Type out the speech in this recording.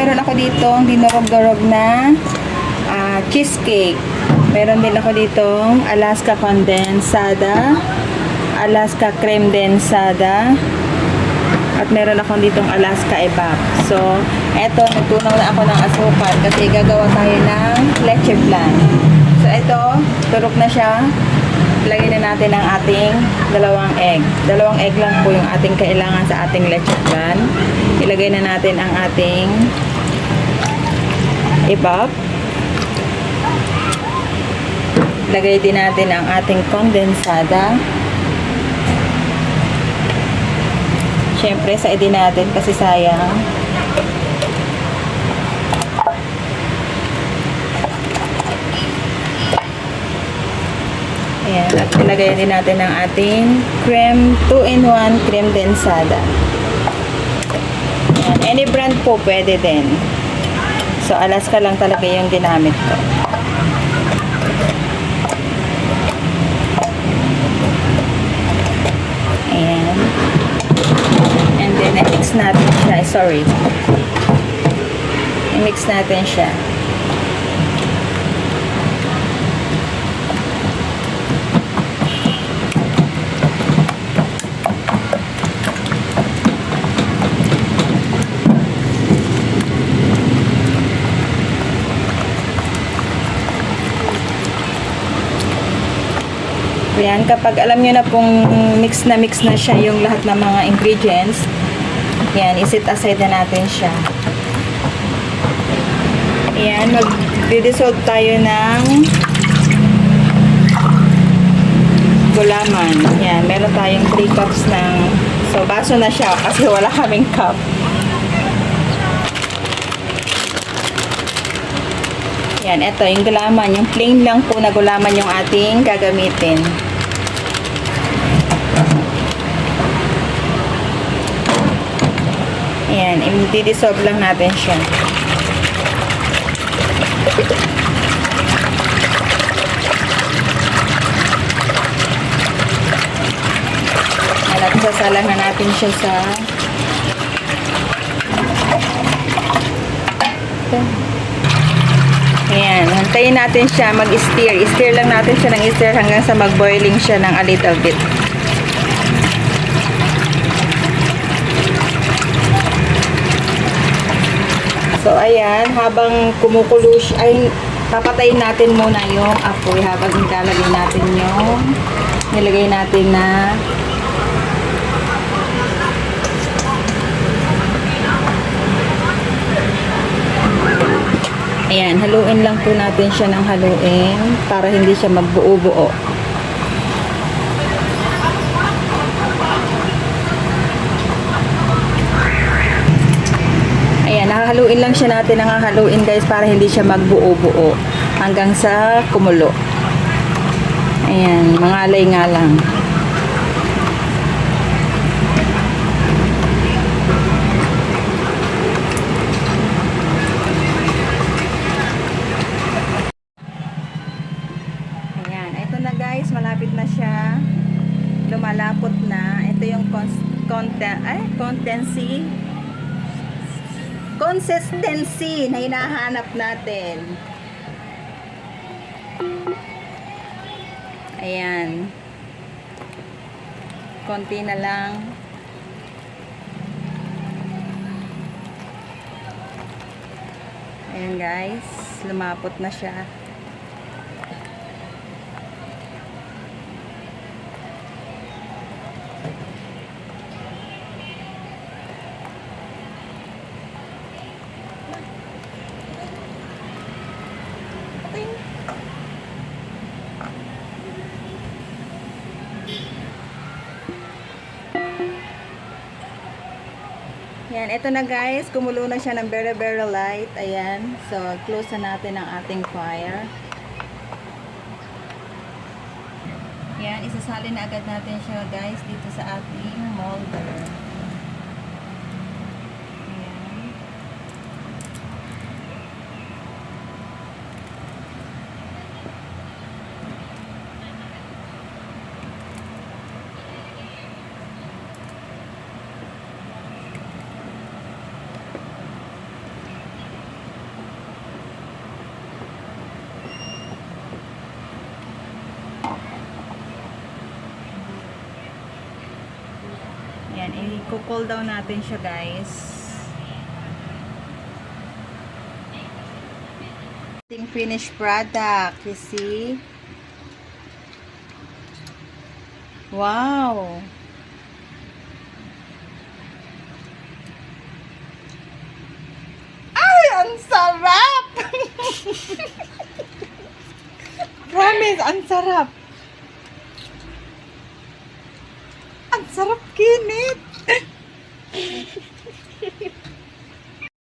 meron ako dito dinurog-durog na cheesecake. Meron din ako ditong Alaska condensada, Alaska creme densada, at meron ako ditong Alaska evap. So, eto, nagtunaw na ako ng asukal kasi gagawa tayo ng leche flan. So, eto, turok na siya. Lagyan na natin ang ating dalawang egg. Dalawang egg lang po yung ating kailangan sa ating leche flan. Ilagay na natin ang ating evap. Lagay din natin ang ating kondensada. Siyempre, sa din natin kasi sayang. Ayan, at ilagay din natin ang ating creme, 2-in-1 creme densada. Ayan, any brand po pwede din. So, Alaska lang talaga yung ginamit ko. Ayan. And then, i-mix natin siya. Sorry. I-mix natin siya. Ayan, kapag alam nyo na pong mix na siya yung lahat ng mga ingredients, ayan, isit aside na natin siya. Ayan, mag-dissolve tayo ng gulaman. Ayan, meron tayong 3 cups ng, so baso na siya kasi wala kaming cup. Ayan, ito yung gulaman, yung plain lang po na gulaman yung ating gagamitin. Ayan, i-dissolve lang natin siya. At sasalang na natin siya sa ayan, hantayin natin siya mag-stir. I-stir lang natin siya ng i-stir hanggang sa mag-boiling siya ng a little bit. So, ayan, habang kumukulo siya, ay, papatayin natin muna yung apoy habang nilalagay natin yung nilagay natin na ayan, haluin lang po natin siya ng haluin para hindi siya magbuo-buo. Ayan, nakahaluin lang siya natin, nakahaluin guys para hindi siya magbuo-buo hanggang sa kumulo. Ayan, mangalay nga lang. Ayan, ito na guys, malapit na siya. Lumalapot na. Ito yung consistency na hinahanap natin. Ayan. Konti na lang. Ayan guys, lumapot na siya. Yan, ito na guys, kumulo na siya ng very very light. Ayan, so close na natin ang ating fire. Yan, isasalin na agad natin siya guys dito sa ating molder. Ayan. Yan, i-cool down natin siya, guys. Ating finished product, you see? Wow! Ay, ang sarap! Promise, ang sarap! Ang sarap kinit!